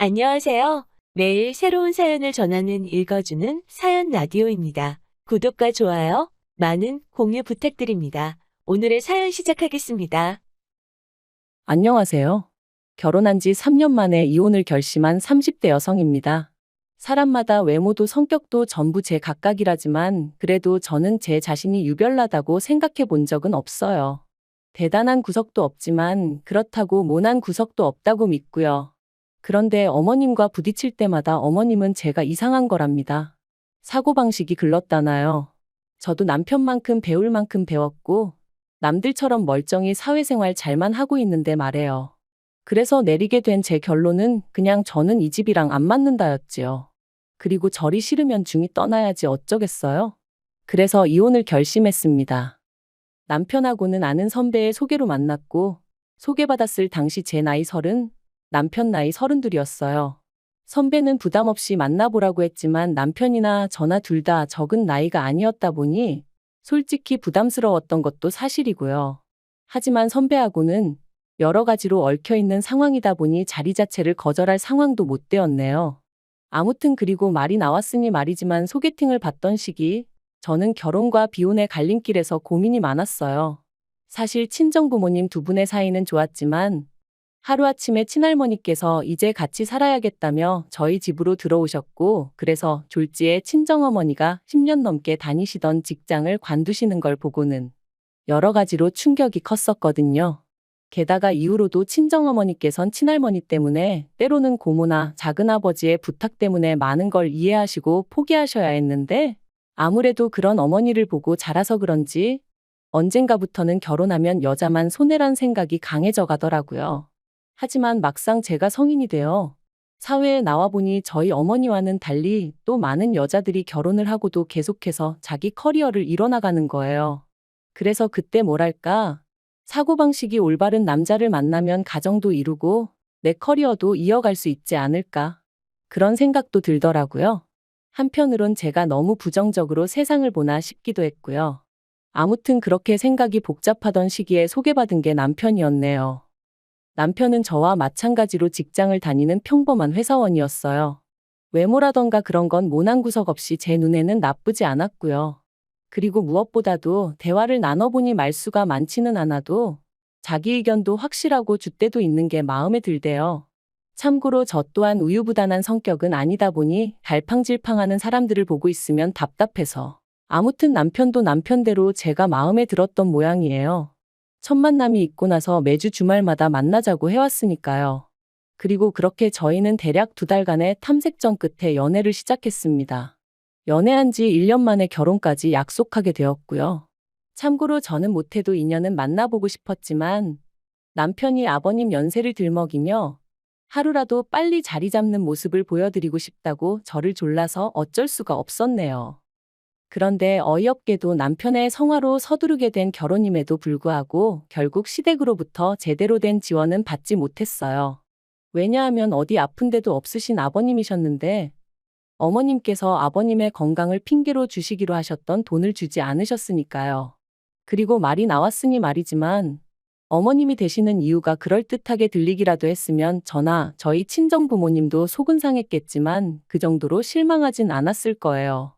안녕하세요. 매일 새로운 사연을 전하는 읽어주는 사연 라디오입니다. 구독과 좋아요, 많은 공유 부탁드립니다. 오늘의 사연 시작하겠습니다. 안녕하세요. 결혼한 지 3년 만에 이혼을 결심한 30대 여성입니다. 사람마다 외모도 성격도 전부 제 각각이라지만 그래도 저는 제 자신이 유별나다고 생각해 본 적은 없어요. 대단한 구석도 없지만 그렇다고 모난 구석도 없다고 믿고요. 그런데 어머님과 부딪힐 때마다 어머님은 제가 이상한 거랍니다. 사고방식이 글렀다나요. 저도 남편만큼 배울 만큼 배웠고 남들처럼 멀쩡히 사회생활 잘만 하고 있는데 말해요. 그래서 내리게 된 제 결론은 그냥 저는 이 집이랑 안 맞는다였지요. 그리고 저리 싫으면 중이 떠나야지 어쩌겠어요? 그래서 이혼을 결심했습니다. 남편하고는 아는 선배의 소개로 만났고 소개받았을 당시 제 나이 30, 남편 나이 32이었어요. 선배는 부담 없이 만나보라고 했지만 남편이나 저나 둘 다 적은 나이가 아니었다 보니 솔직히 부담스러웠던 것도 사실이고요. 하지만 선배하고는 여러 가지로 얽혀있는 상황이다 보니 자리 자체를 거절할 상황도 못 되었네요. 아무튼 그리고 말이 나왔으니 말이지만 소개팅을 받던 시기 저는 결혼과 비혼의 갈림길에서 고민이 많았어요. 사실 친정부모님 두 분의 사이는 좋았지만 하루아침에 친할머니께서 이제 같이 살아야겠다며 저희 집으로 들어오셨고 그래서 졸지에 친정어머니가 10년 넘게 다니시던 직장을 관두시는 걸 보고는 여러 가지로 충격이 컸었거든요. 게다가 이후로도 친정어머니께선 친할머니 때문에 때로는 고모나 작은아버지의 부탁 때문에 많은 걸 이해하시고 포기하셔야 했는데 아무래도 그런 어머니를 보고 자라서 그런지 언젠가부터는 결혼하면 여자만 손해란 생각이 강해져 가더라고요. 하지만 막상 제가 성인이 되어 사회에 나와보니 저희 어머니와는 달리 또 많은 여자들이 결혼을 하고도 계속해서 자기 커리어를 이뤄나가는 거예요. 그래서 그때 뭐랄까, 사고방식이 올바른 남자를 만나면 가정도 이루고 내 커리어도 이어갈 수 있지 않을까. 그런 생각도 들더라고요. 한편으론 제가 너무 부정적으로 세상을 보나 싶기도 했고요. 아무튼 그렇게 생각이 복잡하던 시기에 소개받은 게 남편이었네요. 남편은 저와 마찬가지로 직장을 다니는 평범한 회사원이었어요. 외모라던가 그런 건 모난 구석 없이 제 눈에는 나쁘지 않았고요. 그리고 무엇보다도 대화를 나눠보니 말수가 많지는 않아도 자기 의견도 확실하고 줏대도 있는 게 마음에 들대요. 참고로 저 또한 우유부단한 성격은 아니다 보니 갈팡질팡하는 사람들을 보고 있으면 답답해서 아무튼 남편도 남편대로 제가 마음에 들었던 모양이에요. 첫 만남이 있고 나서 매주 주말마다 만나자고 해왔으니까요. 그리고 그렇게 저희는 대략 2달간의 탐색전 끝에 연애를 시작했습니다. 연애한 지 1년 만에 결혼까지 약속하게 되었고요. 참고로 저는 못해도 인연은 만나보고 싶었지만 남편이 아버님 연세를 들먹이며 하루라도 빨리 자리 잡는 모습을 보여드리고 싶다고 저를 졸라서 어쩔 수가 없었네요. 그런데 어이없게도 남편의 성화로 서두르게 된 결혼임에도 불구하고 결국 시댁으로부터 제대로 된 지원은 받지 못했어요. 왜냐하면 어디 아픈 데도 없으신 아버님이셨는데 어머님께서 아버님의 건강을 핑계로 주시기로 하셨던 돈을 주지 않으셨으니까요. 그리고 말이 나왔으니 말이지만 어머님이 되시는 이유가 그럴듯하게 들리기라도 했으면 저나 저희 친정부모님도 속은 상했겠지만 그 정도로 실망하진 않았을 거예요.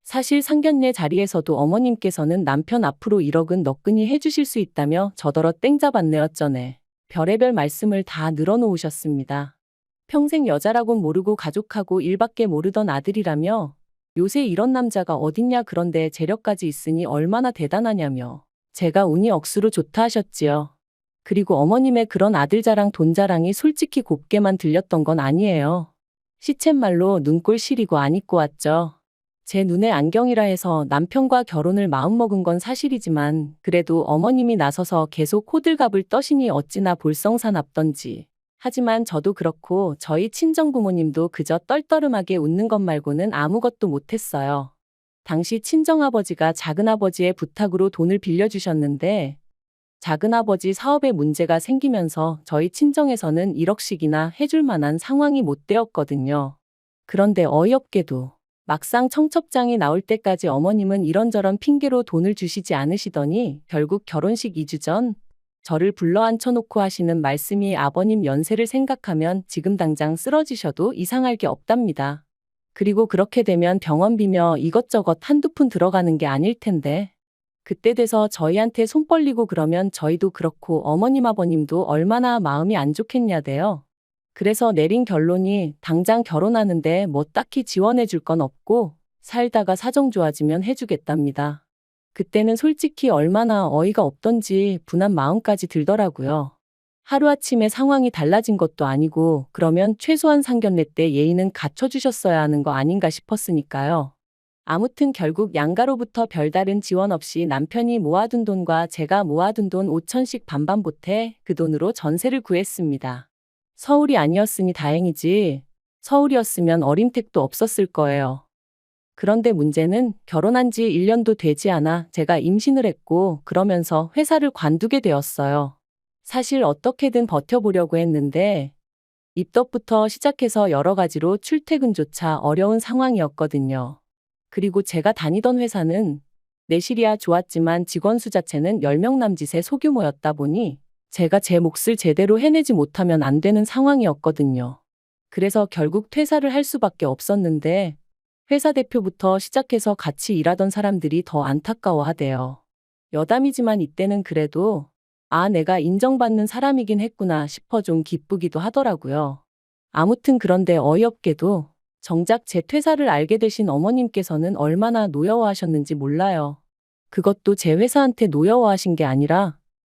사실 상견례 자리에서도 어머님께서는 남편 앞으로 1억은 너끈히 해주실 수 있다며 저더러 땡잡았네 어쩌네. 별의별 말씀을 다 늘어놓으셨습니다. 평생 여자라곤 모르고 가족하고 일밖에 모르던 아들이라며 요새 이런 남자가 어딨냐 그런데 재력까지 있으니 얼마나 대단하냐며 제가 운이 억수로 좋다 하셨지요. 그리고 어머님의 그런 아들 자랑 돈 자랑이 솔직히 곱게만 들렸던 건 아니에요. 시쳇말로 눈꼴 시리고 안 입고 왔죠. 제 눈에 안경이라 해서 남편과 결혼을 마음먹은 건 사실이지만 그래도 어머님이 나서서 계속 호들갑을 떠시니 어찌나 볼썽사납던지. 하지만 저도 그렇고 저희 친정부모님도 그저 떨떠름하게 웃는 것 말고는 아무것도 못했어요. 당시 친정아버지가 작은아버지의 부탁으로 돈을 빌려주셨는데 작은아버지 사업에 문제가 생기면서 저희 친정에서는 1억씩이나 해줄 만한 상황이 못 되었거든요. 그런데 어이없게도 막상 청첩장이 나올 때까지 어머님은 이런저런 핑계로 돈을 주시지 않으시더니 결국 결혼식 2주 전 저를 불러 앉혀놓고 하시는 말씀이 아버님 연세를 생각하면 지금 당장 쓰러지셔도 이상할 게 없답니다. 그리고 그렇게 되면 병원비며 이것저것 한두 푼 들어가는 게 아닐 텐데. 그때 돼서 저희한테 손 벌리고 그러면 저희도 그렇고 어머님 아버님도 얼마나 마음이 안 좋겠냐대요. 그래서 내린 결론이 당장 결혼하는데 뭐 딱히 지원해 줄 건 없고 살다가 사정 좋아지면 해주겠답니다. 그때는 솔직히 얼마나 어이가 없던지 분한 마음까지 들더라고요. 하루아침에 상황이 달라진 것도 아니고 그러면 최소한 상견례 때 예의는 갖춰주셨어야 하는 거 아닌가 싶었으니까요. 아무튼 결국 양가로부터 별다른 지원 없이 남편이 모아둔 돈과 제가 모아둔 돈 5천씩 반반 보태 그 돈으로 전세를 구했습니다. 서울이 아니었으니 다행이지 서울이었으면 어림택도 없었을 거예요. 그런데 문제는 결혼한 지 1년도 되지 않아 제가 임신을 했고 그러면서 회사를 관두게 되었어요. 사실 어떻게든 버텨보려고 했는데 입덧부터 시작해서 여러 가지로 출퇴근조차 어려운 상황이었거든요. 그리고 제가 다니던 회사는 내실이야 좋았지만 직원 수 자체는 10명 남짓의 소규모였다 보니 제가 제 몫을 제대로 해내지 못하면 안 되는 상황이었거든요. 그래서 결국 퇴사를 할 수밖에 없었는데 회사 대표부터 시작해서 같이 일하던 사람들이 더 안타까워하대요. 여담이지만 이때는 그래도 내가 인정받는 사람이긴 했구나 싶어 좀 기쁘기도 하더라고요. 아무튼 그런데 어이없게도 정작 제 퇴사를 알게 되신 어머님께서는 얼마나 노여워하셨는지 몰라요. 그것도 제 회사한테 노여워하신 게 아니라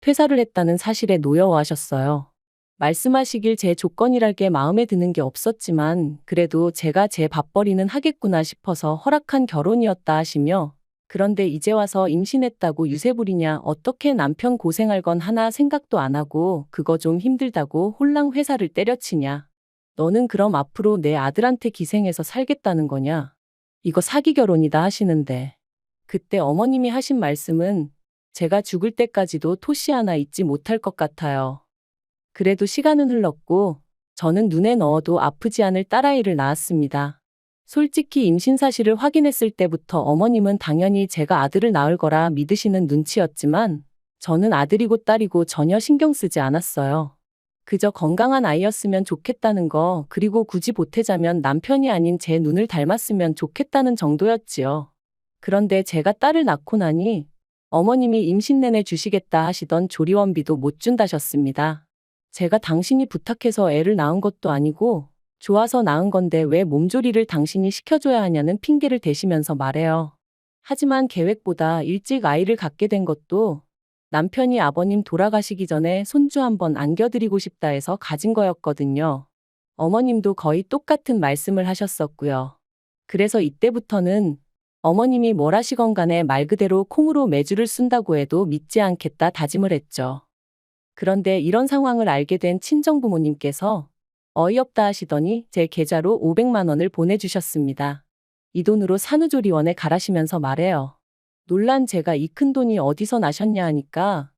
퇴사를 했다는 사실에 노여워하셨어요. 말씀하시길 제 조건이랄 게 마음에 드는 게 없었지만 그래도 제가 제 밥벌이는 하겠구나 싶어서 허락한 결혼이었다 하시며 그런데 이제 와서 임신했다고 유세 부리냐 어떻게 남편 고생할 건 하나 생각도 안 하고 그거 좀 힘들다고 홀랑 회사를 때려치냐. 너는 그럼 앞으로 내 아들한테 기생해서 살겠다는 거냐. 이거 사기 결혼이다 하시는데 그때 어머님이 하신 말씀은 제가 죽을 때까지도 토시 하나 잊지 못할 것 같아요. 그래도 시간은 흘렀고 저는 눈에 넣어도 아프지 않을 딸아이를 낳았습니다. 솔직히 임신 사실을 확인했을 때부터 어머님은 당연히 제가 아들을 낳을 거라 믿으시는 눈치였지만 저는 아들이고 딸이고 전혀 신경 쓰지 않았어요. 그저 건강한 아이였으면 좋겠다는 거 그리고 굳이 보태자면 남편이 아닌 제 눈을 닮았으면 좋겠다는 정도였지요. 그런데 제가 딸을 낳고 나니 어머님이 임신 내내 주시겠다 하시던 조리원비도 못 준다셨습니다. 제가 당신이 부탁해서 애를 낳은 것도 아니고 좋아서 낳은 건데 왜 몸조리를 당신이 시켜줘야 하냐는 핑계를 대시면서 말해요. 하지만 계획보다 일찍 아이를 갖게 된 것도 남편이 아버님 돌아가시기 전에 손주 한번 안겨드리고 싶다 해서 가진 거였거든요. 어머님도 거의 똑같은 말씀을 하셨었고요. 그래서 이때부터는 어머님이 뭘 하시건 간에 말 그대로 콩으로 매주를 쓴다고 해도 믿지 않겠다 다짐을 했죠. 그런데 이런 상황을 알게 된 친정부모님께서 어이없다 하시더니 제 계좌로 500만 원을 보내주셨습니다. 이 돈으로 산후조리원에 가라시면서 말해요. 놀란 제가 이 큰 돈이 어디서 나셨냐 하니까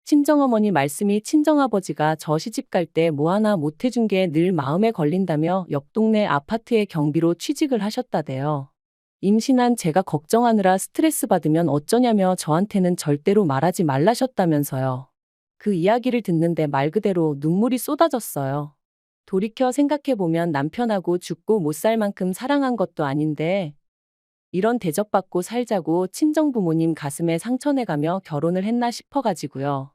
친정어머니 말씀이 친정아버지가 저 시집갈 때 뭐 하나 못 해준 게 늘 마음에 걸린다며 옆 동네 아파트의 경비로 취직을 하셨다대요. 임신한 제가 걱정하느라 스트레스 받으면 어쩌냐며 저한테는 절대로 말하지 말라셨다면서요. 그 이야기를 듣는데 말 그대로 눈물이 쏟아졌어요. 돌이켜 생각해보면 남편하고 죽고 못 살 만큼 사랑한 것도 아닌데 이런 대접받고 살자고 친정부모님 가슴에 상처내가며 결혼을 했나 싶어가지고요.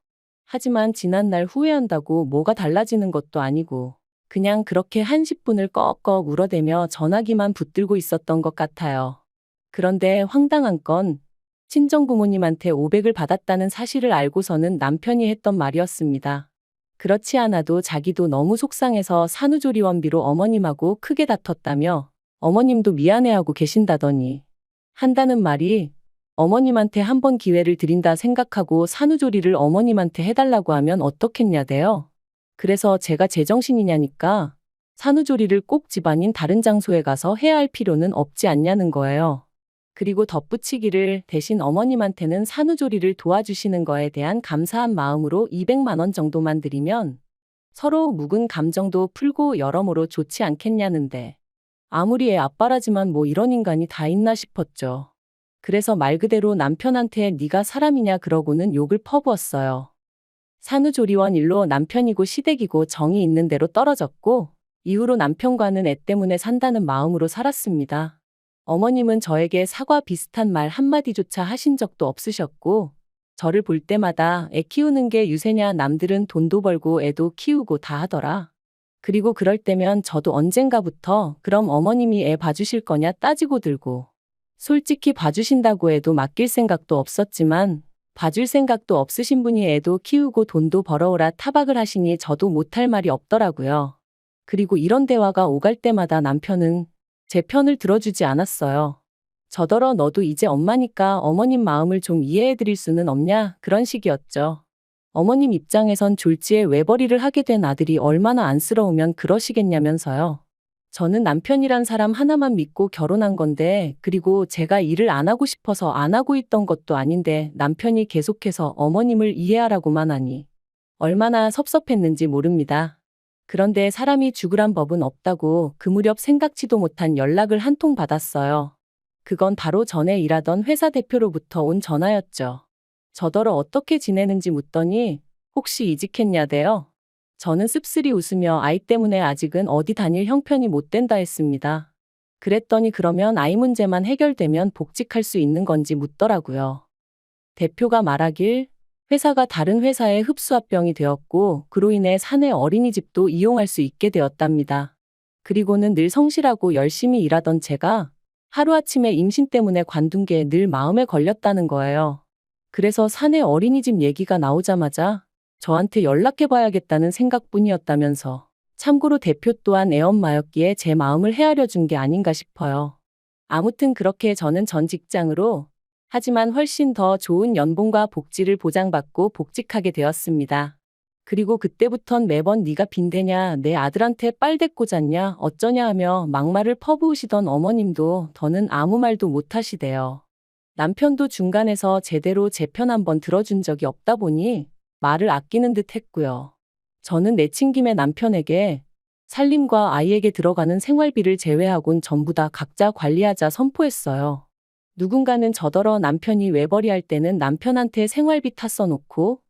하지만 지난날 후회한다고 뭐가 달라지는 것도 아니고 그냥 그렇게 한 10분을 꺽꺽 울어대며 전화기만 붙들고 있었던 것 같아요. 그런데 황당한 건 친정부모님한테 500을 받았다는 사실을 알고서는 남편이 했던 말이었습니다. 그렇지 않아도 자기도 너무 속상해서 산후조리원비로 어머님하고 크게 다퉜다며 어머님도 미안해하고 계신다더니 한다는 말이 어머님한테 한 번 기회를 드린다 생각하고 산후조리를 어머님한테 해달라고 하면 어떻겠냐대요. 그래서 제가 제정신이냐니까 산후조리를 꼭 집 아닌 다른 장소에 가서 해야 할 필요는 없지 않냐는 거예요. 그리고 덧붙이기를 대신 어머님한테는 산후조리를 도와주시는 거에 대한 감사한 마음으로 200만 원 정도만 드리면 서로 묵은 감정도 풀고 여러모로 좋지 않겠냐는데 아무리 애 아빠라지만 뭐 이런 인간이 다 있나 싶었죠. 그래서 말 그대로 남편한테 네가 사람이냐 그러고는 욕을 퍼부었어요. 산후조리원 일로 남편이고 시댁이고 정이 있는 대로 떨어졌고, 이후로 남편과는 애 때문에 산다는 마음으로 살았습니다. 어머님은 저에게 사과 비슷한 말 한마디조차 하신 적도 없으셨고, 저를 볼 때마다 애 키우는 게 유세냐, 남들은 돈도 벌고 애도 키우고 다 하더라. 그리고 그럴 때면 저도 언젠가부터 그럼 어머님이 애 봐주실 거냐 따지고 들고, 솔직히 봐주신다고 해도 맡길 생각도 없었지만 봐줄 생각도 없으신 분이 애도 키우고 돈도 벌어오라 타박을 하시니 저도 못할 말이 없더라고요. 그리고 이런 대화가 오갈 때마다 남편은 제 편을 들어주지 않았어요. 저더러 너도 이제 엄마니까 어머님 마음을 좀 이해해드릴 수는 없냐, 그런 식이었죠. 어머님 입장에선 졸지에 외벌이를 하게 된 아들이 얼마나 안쓰러우면 그러시겠냐면서요. 저는 남편이란 사람 하나만 믿고 결혼한 건데, 그리고 제가 일을 안 하고 싶어서 안 하고 있던 것도 아닌데 남편이 계속해서 어머님을 이해하라고만 하니 얼마나 섭섭했는지 모릅니다. 그런데 사람이 죽으란 법은 없다고 그 무렵 생각지도 못한 연락을 한 통 받았어요. 그건 바로 전에 일하던 회사 대표로부터 온 전화였죠. 저더러 어떻게 지내는지 묻더니 혹시 이직했냐대요. 저는 씁쓸히 웃으며 아이 때문에 아직은 어디 다닐 형편이 못 된다 했습니다. 그랬더니 그러면 아이 문제만 해결되면 복직할 수 있는 건지 묻더라고요. 대표가 말하길 회사가 다른 회사에 흡수합병이 되었고 그로 인해 사내 어린이집도 이용할 수 있게 되었답니다. 그리고는 늘 성실하고 열심히 일하던 제가 하루아침에 임신 때문에 관둔 게 늘 마음에 걸렸다는 거예요. 그래서 사내 어린이집 얘기가 나오자마자 저한테 연락해봐야겠다는 생각뿐이었다면서, 참고로 대표 또한 애엄마였기에 제 마음을 헤아려 준 게 아닌가 싶어요. 아무튼 그렇게 저는 전 직장으로, 하지만 훨씬 더 좋은 연봉과 복지를 보장받고 복직하게 되었습니다. 그리고 그때부턴 매번 네가 빈대냐, 내 아들한테 빨대 꽂았냐, 어쩌냐 하며 막말을 퍼부으시던 어머님도 더는 아무 말도 못하시대요. 남편도 중간에서 제대로 제 편 한번 들어준 적이 없다 보니 말을 아끼는 듯 했고요. 저는 내친김에 남편에게 살림과 아이에게 들어가는 생활비를 제외하곤 전부 다 각자 관리하자 선포했어요. 누군가는 저더러 남편이 외벌이할 때는 남편한테 생활비 다 써놓고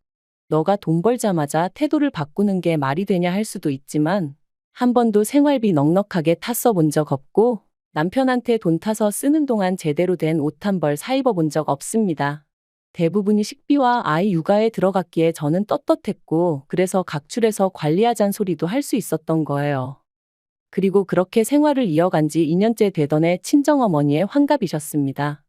너가 돈 벌자마자 태도를 바꾸는 게 말이 되냐 할 수도 있지만, 한 번도 생활비 넉넉하게 타 써본 적 없고 남편한테 돈 타서 쓰는 동안 제대로 된 옷 한 벌 사 입어본 적 없습니다. 대부분이 식비와 아이 육아에 들어갔기에 저는 떳떳했고, 그래서 각출해서 관리하잔 소리도 할 수 있었던 거예요. 그리고 그렇게 생활을 이어간 지 2년째 되던 해 친정어머니의 환갑이셨습니다.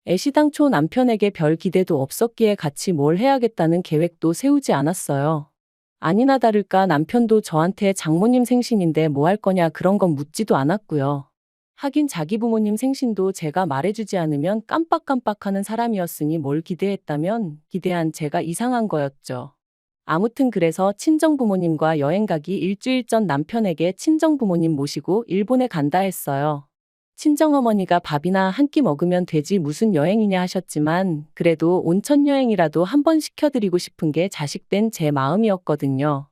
애시당초 남편에게 별 기대도 없었기에 같이 뭘 해야겠다는 계획도 세우지 않았어요. 아니나 다를까 남편도 저한테 장모님 생신인데 뭐 할 거냐 그런 건 묻지도 않았고요. 하긴 자기 부모님 생신도 제가 말해주지 않으면 깜빡깜빡하는 사람이었으니 뭘 기대했다면 기대한 제가 이상한 거였죠. 아무튼 그래서 친정부모님과 여행 가기 일주일 전 남편에게 친정부모님 모시고 일본에 간다 했어요. 친정어머니가 밥이나 한 끼 먹으면 되지 무슨 여행이냐 하셨지만, 그래도 온천 여행이라도 한번 시켜드리고 싶은 게 자식된 제 마음이었거든요.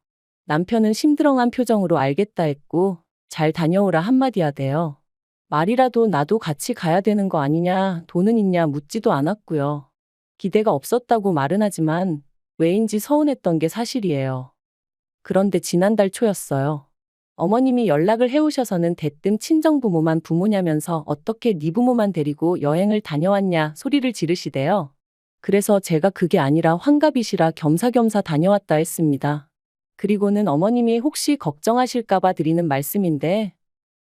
남편은 심드렁한 표정으로 알겠다 했고 잘 다녀오라 한마디 하대요. 말이라도 나도 같이 가야 되는 거 아니냐, 돈은 있냐 묻지도 않았고요. 기대가 없었다고 말은 하지만 왜인지 서운했던 게 사실이에요. 그런데 지난달 초였어요. 어머님이 연락을 해오셔서는 대뜸 친정부모만 부모냐면서 어떻게 네 부모만 데리고 여행을 다녀왔냐 소리를 지르시대요. 그래서 제가 그게 아니라 환갑이시라 겸사겸사 다녀왔다 했습니다. 그리고는 어머님이 혹시 걱정하실까봐 드리는 말씀인데,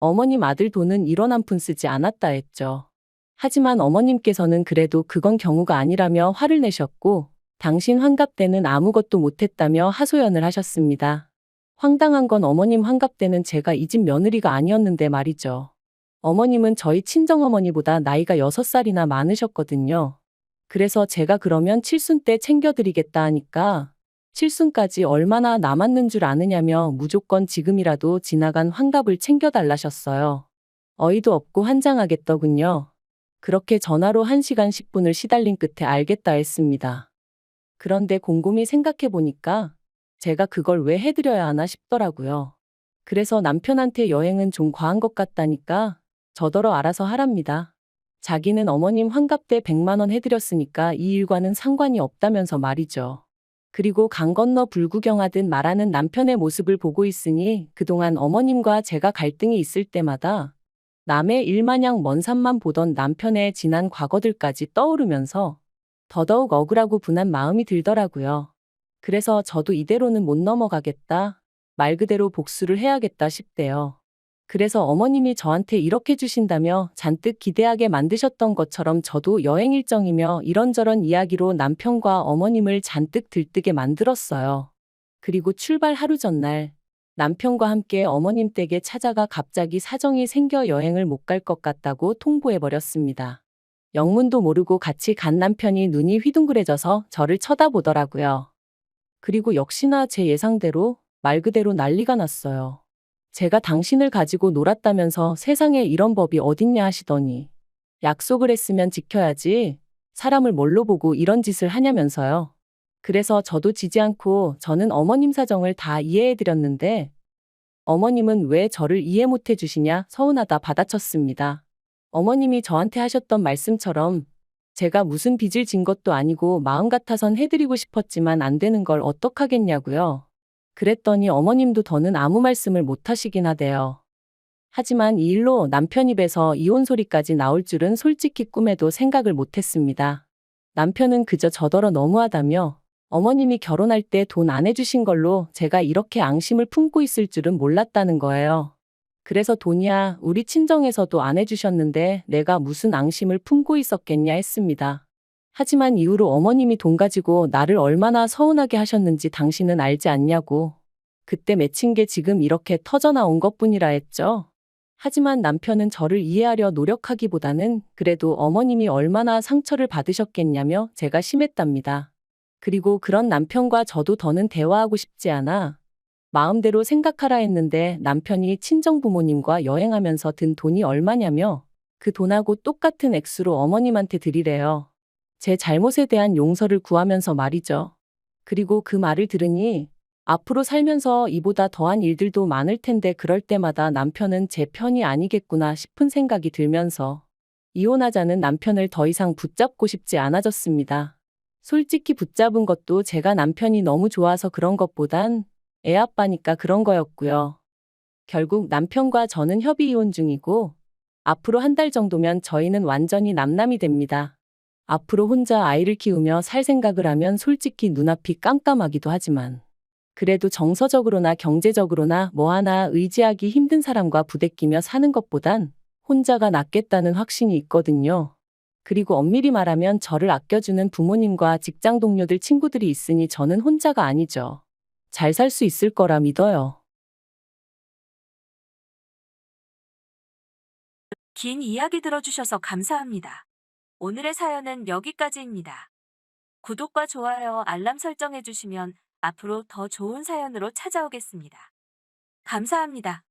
어머님 아들 돈은 1원 한 푼 쓰지 않았다 했죠. 하지만 어머님께서는 그래도 그건 경우가 아니라며 화를 내셨고, 당신 환갑 때는 아무것도 못했다며 하소연을 하셨습니다. 황당한 건 어머님 환갑 때는 제가 이 집 며느리가 아니었는데 말이죠. 어머님은 저희 친정어머니보다 나이가 6살이나 많으셨거든요. 그래서 제가 그러면 칠순 때 챙겨드리겠다 하니까 칠순까지 얼마나 남았는 줄 아느냐며 무조건 지금이라도 지나간 환갑을 챙겨달라셨어요. 어이도 없고 환장하겠더군요. 그렇게 전화로 1시간 10분을 시달린 끝에 알겠다 했습니다. 그런데 곰곰이 생각해보니까 제가 그걸 왜 해드려야 하나 싶더라고요. 그래서 남편한테 여행은 좀 과한 것 같다니까 저더러 알아서 하랍니다. 자기는 어머님 환갑 때 100만 원 해드렸으니까 이 일과는 상관이 없다면서 말이죠. 그리고 강 건너 불구경하듯 말하는 남편의 모습을 보고 있으니 그동안 어머님과 제가 갈등이 있을 때마다 남의 일마냥 먼 산만 보던 남편의 지난 과거들까지 떠오르면서 더더욱 억울하고 분한 마음이 들더라고요. 그래서 저도 이대로는 못 넘어가겠다. 말 그대로 복수를 해야겠다 싶대요. 그래서 어머님이 저한테 이렇게 주신다며 잔뜩 기대하게 만드셨던 것처럼 저도 여행 일정이며 이런저런 이야기로 남편과 어머님을 잔뜩 들뜨게 만들었어요. 그리고 출발 하루 전날 남편과 함께 어머님 댁에 찾아가 갑자기 사정이 생겨 여행을 못 갈 것 같다고 통보해버렸습니다. 영문도 모르고 같이 간 남편이 눈이 휘둥그레져서 저를 쳐다보더라고요. 그리고 역시나 제 예상대로 말 그대로 난리가 났어요. 제가 당신을 가지고 놀았다면서 세상에 이런 법이 어딨냐 하시더니 약속을 했으면 지켜야지 사람을 뭘로 보고 이런 짓을 하냐면서요. 그래서 저도 지지 않고 저는 어머님 사정을 다 이해해드렸는데 어머님은 왜 저를 이해 못 해주시냐 서운하다 받아쳤습니다. 어머님이 저한테 하셨던 말씀처럼 제가 무슨 빚을 진 것도 아니고 마음 같아선 해드리고 싶었지만 안 되는 걸 어떡하겠냐고요. 그랬더니 어머님도 더는 아무 말씀을 못 하시긴 하대요. 하지만 이 일로 남편 입에서 이혼 소리까지 나올 줄은 솔직히 꿈에도 생각을 못 했습니다. 남편은 그저 저더러 너무하다며 어머님이 결혼할 때 돈 안 해주신 걸로 제가 이렇게 앙심을 품고 있을 줄은 몰랐다는 거예요. 그래서 돈이야 우리 친정에서도 안 해주셨는데 내가 무슨 앙심을 품고 있었겠냐 했습니다. 하지만 이후로 어머님이 돈 가지고 나를 얼마나 서운하게 하셨는지 당신은 알지 않냐고. 그때 맺힌 게 지금 이렇게 터져나온 것뿐이라 했죠. 하지만 남편은 저를 이해하려 노력하기보다는 그래도 어머님이 얼마나 상처를 받으셨겠냐며 제가 심했답니다. 그리고 그런 남편과 저도 더는 대화하고 싶지 않아 마음대로 생각하라 했는데 남편이 친정부모님과 여행하면서 든 돈이 얼마냐며 그 돈하고 똑같은 액수로 어머님한테 드리래요. 제 잘못에 대한 용서를 구하면서 말이죠. 그리고 그 말을 들으니 앞으로 살면서 이보다 더한 일들도 많을 텐데 그럴 때마다 남편은 제 편이 아니겠구나 싶은 생각이 들면서 이혼하자는 남편을 더 이상 붙잡고 싶지 않아졌습니다. 솔직히 붙잡은 것도 제가 남편이 너무 좋아서 그런 것보단 애 아빠니까 그런 거였고요. 결국 남편과 저는 협의 이혼 중이고 앞으로 한 달 정도면 저희는 완전히 남남이 됩니다. 앞으로 혼자 아이를 키우며 살 생각을 하면 솔직히 눈앞이 깜깜하기도 하지만 그래도 정서적으로나 경제적으로나 뭐 하나 의지하기 힘든 사람과 부대끼며 사는 것보단 혼자가 낫겠다는 확신이 있거든요. 그리고 엄밀히 말하면 저를 아껴주는 부모님과 직장 동료들 친구들이 있으니 저는 혼자가 아니죠. 잘 살 수 있을 거라 믿어요. 긴 이야기 들어주셔서 감사합니다. 오늘의 사연은 여기까지입니다. 구독과 좋아요, 알람 설정해주시면 앞으로 더 좋은 사연으로 찾아오겠습니다. 감사합니다.